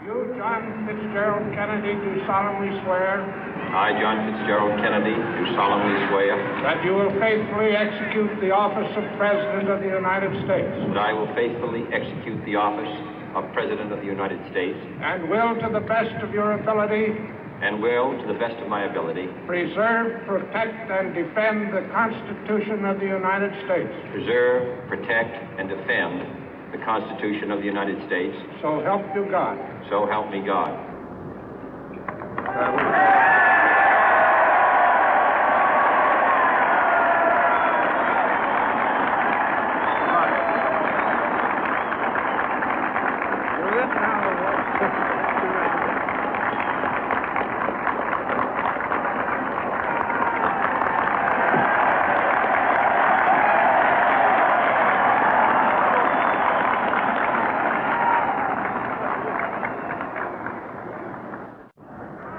You, John Fitzgerald Kennedy, do solemnly swear I, John Fitzgerald Kennedy, do solemnly swear that you will faithfully execute the office of President of the United States that I will faithfully execute the office of President of the United States and will, to the best of your ability, and will, to the best of my ability, preserve, protect, and defend the Constitution of the United States. preserve, protect, and defend the Constitution of the United States. So help you God. So help me God.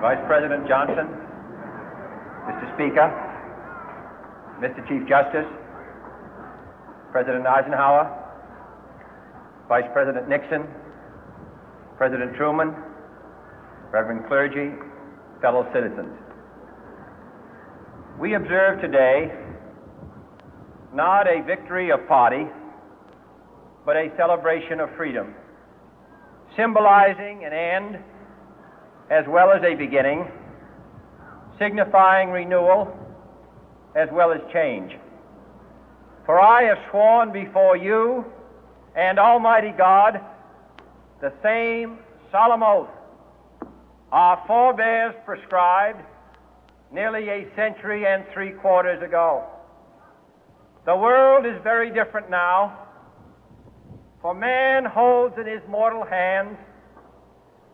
Vice President Johnson, Mr. Speaker, Mr. Chief Justice, President Eisenhower, Vice President Nixon, President Truman, Reverend clergy, fellow citizens. We observe today not a victory of party, but a celebration of freedom, symbolizing an end as well as a beginning, signifying renewal as well as change. For I have sworn before you and Almighty God the same solemn oath our forebears prescribed nearly a century and 3/4 ago. The world is very different now, for man holds in his mortal hands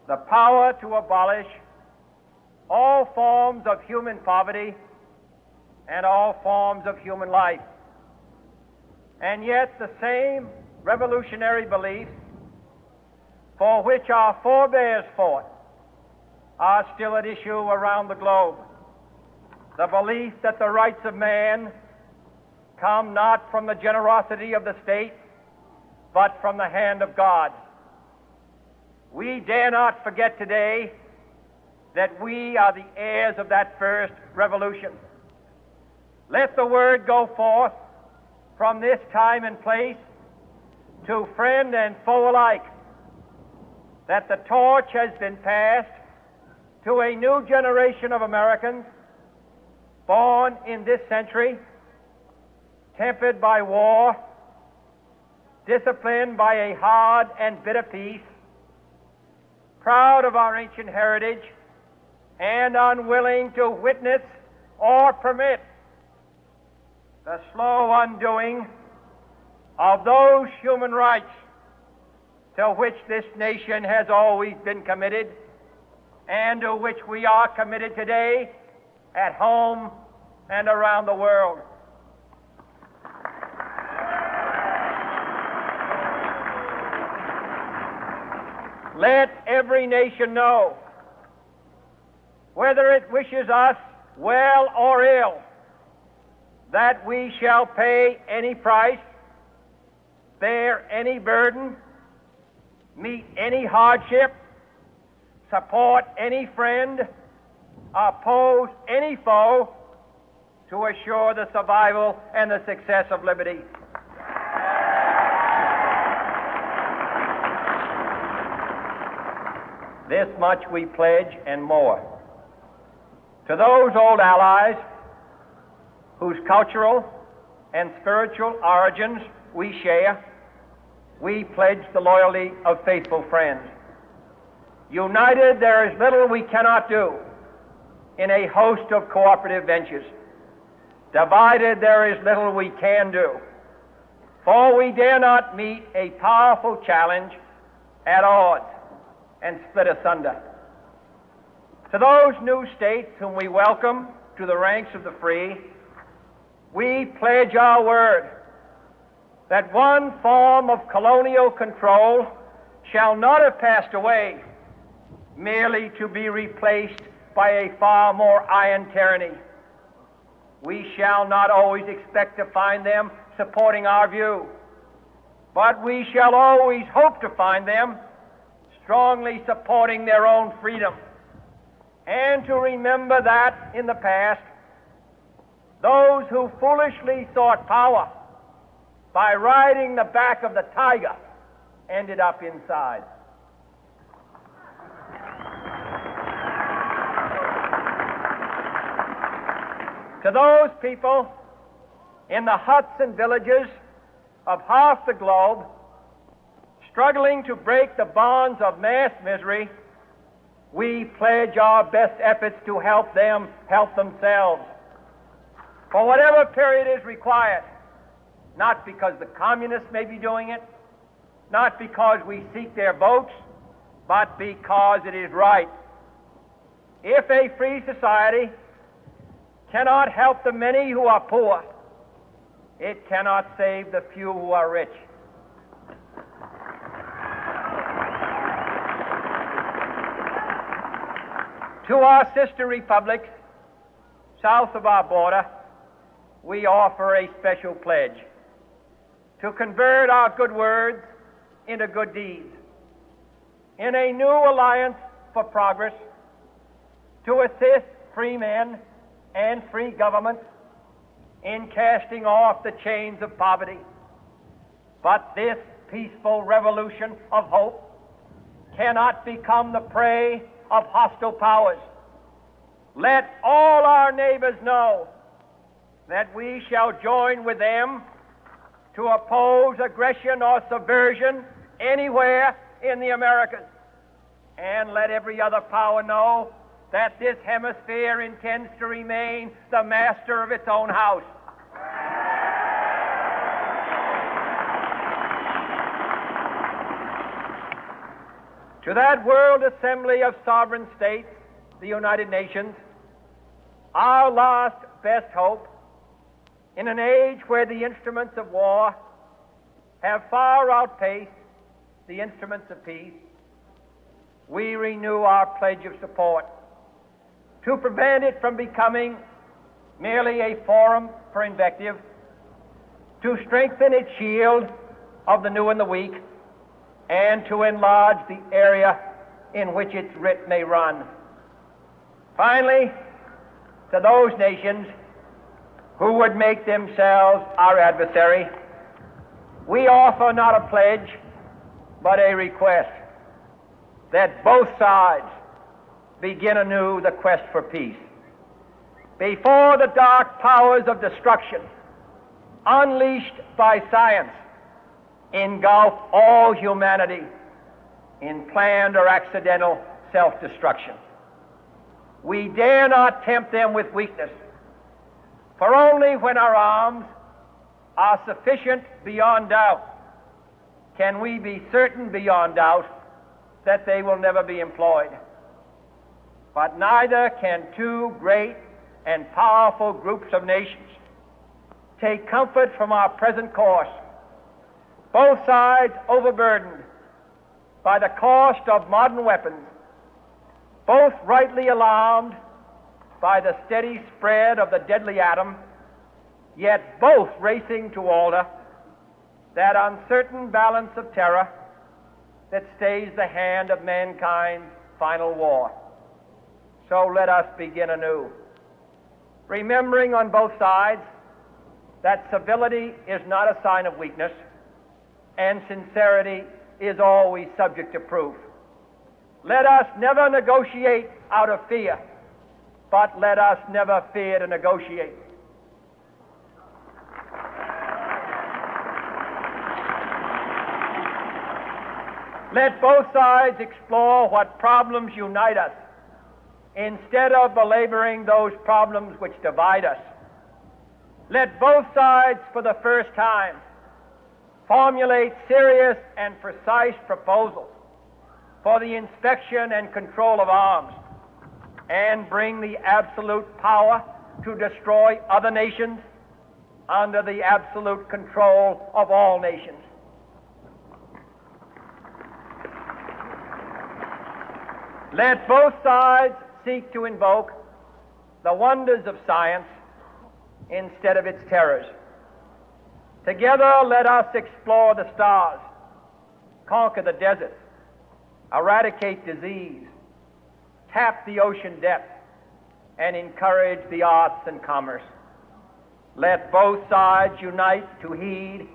the power to abolish all forms of human poverty and all forms of human life. And yet the same revolutionary beliefs for which our forebears fought are still at issue around the globe. The belief that the rights of man come not from the generosity of the state, but from the hand of God. We dare not forget today that we are the heirs of that first revolution. Let the word go forth from this time and place to friend and foe alike that the torch has been passed to a new generation of Americans born in this century, tempered by war, disciplined by a hard and bitter peace, proud of our ancient heritage, and unwilling to witness or permit the slow undoing of those human rights to which this nation has always been committed and to which we are committed today at home and around the world. Let every nation know, whether it wishes us well or ill, that we shall pay any price, bear any burden, meet any hardship, support any friend, oppose any foe to assure the survival and the success of liberty. This much we pledge and more. To those old allies whose cultural and spiritual origins we share, we pledge the loyalty of faithful friends. United, there is little we cannot do in a host of cooperative ventures. Divided, there is little we can do, for we dare not meet a powerful challenge at odds and split asunder. To those new states whom we welcome to the ranks of the free, we pledge our word that one form of colonial control shall not have passed away, merely to be replaced by a far more iron tyranny. We shall not always expect to find them supporting our view, but we shall always hope to find them strongly supporting their own freedom, and to remember that in the past, those who foolishly sought power by riding the back of the tiger ended up inside. To those people in the huts and villages of half the globe struggling to break the bonds of mass misery, we pledge our best efforts to help them help themselves for whatever period is required, not because the communists may be doing it, not because we seek their votes, but because it is right. If a free society cannot help the many who are poor, it cannot save the few who are rich. To our sister republics south of our border, we offer a special pledge to convert our good words into good deeds, in a new alliance for progress, to assist free men and free governments in casting off the chains of poverty. But this peaceful revolution of hope cannot become the prey of hostile powers. Let all our neighbors know that we shall join with them to oppose aggression or subversion anywhere in the Americas. And let every other power know that this hemisphere intends to remain the master of its own house. To that World Assembly of Sovereign States, the United Nations, our last best hope, in an age where the instruments of war have far outpaced the instruments of peace, we renew our pledge of support to prevent it from becoming merely a forum for invective, to strengthen its shield of the new and the weak, and to enlarge the area in which its writ may run. Finally, to those nations who would make themselves our adversary, we offer not a pledge, but a request that both sides begin anew the quest for peace. Before the dark powers of destruction, unleashed by science, engulf all humanity in planned or accidental self-destruction, we dare not tempt them with weakness, for only when our arms are sufficient beyond doubt can we be certain beyond doubt that they will never be employed. But neither can two great and powerful groups of nations take comfort from our present course, both sides overburdened by the cost of modern weapons, both rightly alarmed by the steady spread of the deadly atom, yet both racing to alter that uncertain balance of terror that stays the hand of mankind's final war. So let us begin anew, remembering on both sides that civility is not a sign of weakness, and sincerity is always subject to proof. Let us never negotiate out of fear, but let us never fear to negotiate. Let both sides explore what problems unite us, instead of belaboring those problems which divide us. Let both sides, for the first time, formulate serious and precise proposals for the inspection and control of arms, and bring the absolute power to destroy other nations under the absolute control of all nations. Let both sides seek to invoke the wonders of science instead of its terrors. Together, let us explore the stars, conquer the deserts, eradicate disease, tap the ocean depth, and encourage the arts and commerce. Let both sides unite to heed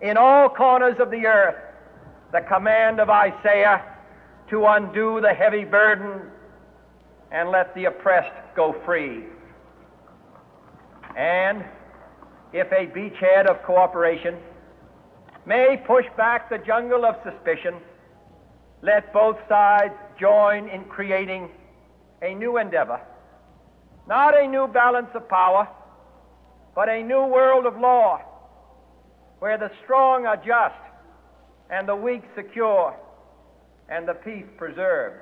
in all corners of the earth the command of Isaiah to undo the heavy burden and let the oppressed go free. And if a beachhead of cooperation may push back the jungle of suspicion, let both sides join in creating a new endeavor, not a new balance of power, but a new world of law, where the strong are just and the weak secure and the peace preserved.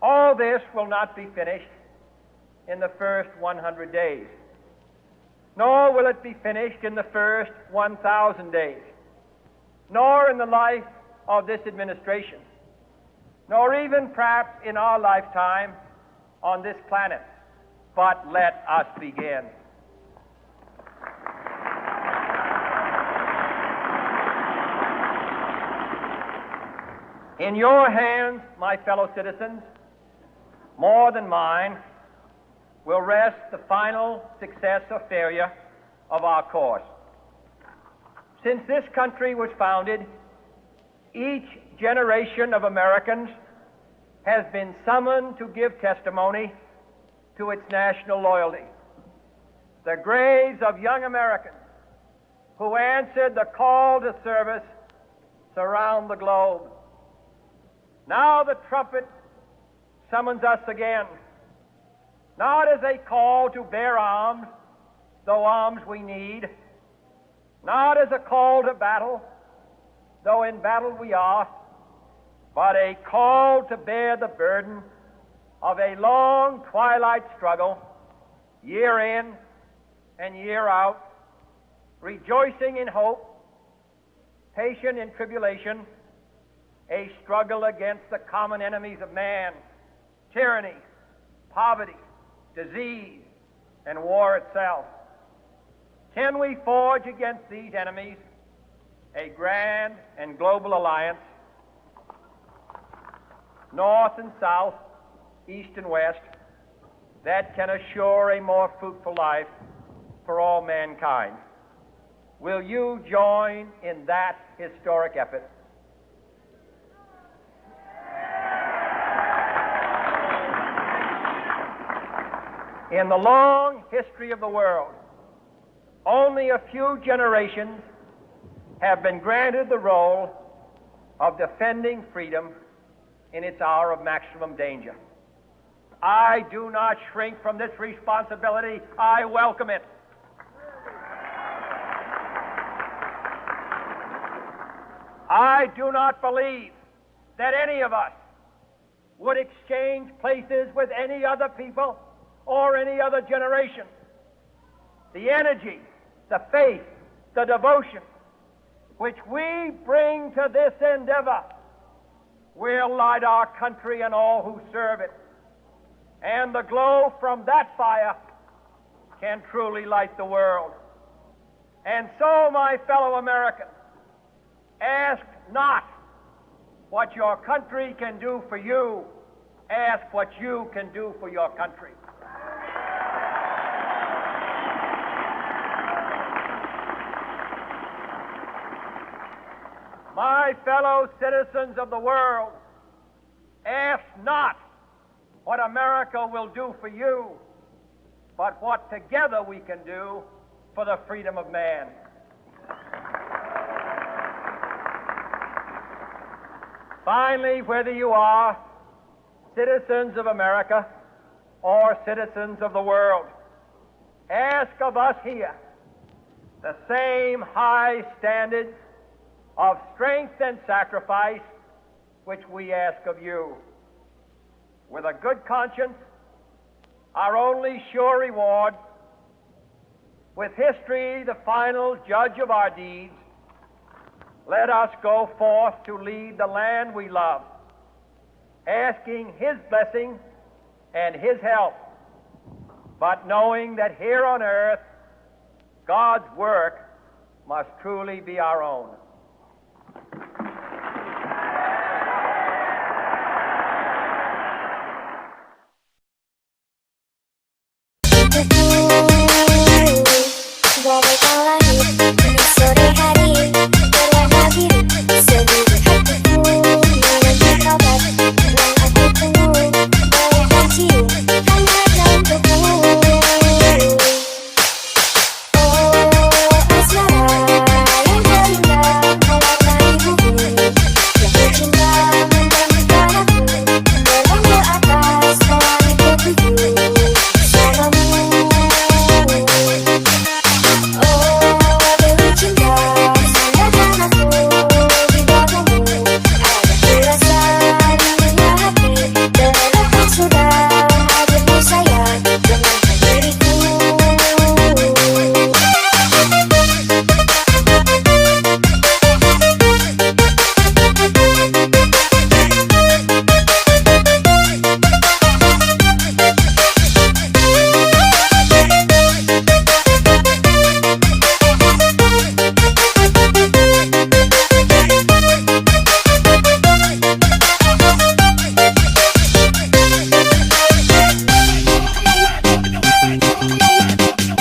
All this will not be finished in the first 100 days, nor will it be finished in the first 1,000 days, nor in the life of this administration, nor even perhaps in our lifetime on this planet. But let us begin. In your hands, my fellow citizens, more than mine, will rest the final success or failure of our course. Since this country was founded, each generation of Americans has been summoned to give testimony to its national loyalty. The graves of young Americans who answered the call to service surround the globe. Now the trumpet summons us again, not as a call to bear arms, though arms we need, not as a call to battle, though in battle we are, but a call to bear the burden of a long twilight struggle, year in and year out, rejoicing in hope, patient in tribulation, a struggle against the common enemies of man, tyranny, poverty, disease, and war itself. Can we forge against these enemies a grand and global alliance, north and south, east and west, that can assure a more fruitful life for all mankind? Will you join in that historic effort? In the long history of the world, only a few generations have been granted the role of defending freedom in its hour of maximum danger. I do not shrink from this responsibility. I welcome it. I do not believe that any of us would exchange places with any other people or any other generation. The energy, the faith, the devotion which we bring to this endeavor will light our country and all who serve it. And the glow from that fire can truly light the world. And so, my fellow Americans, ask not what your country can do for you. Ask what you can do for your country. My fellow citizens of the world, ask not what America will do for you, but what together we can do for the freedom of man. Finally, whether you are citizens of America or citizens of the world, ask of us here the same high standards of strength and sacrifice which we ask of you. With a good conscience, our only sure reward, with history the final judge of our deeds, let us go forth to lead the land we love, asking His blessing and His help, but knowing that here on earth God's work must truly be our own.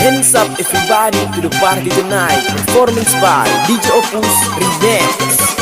Hands up everybody to the party tonight. Performance by DJ Opus Remix.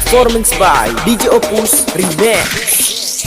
Performance by DJ Opus Remix.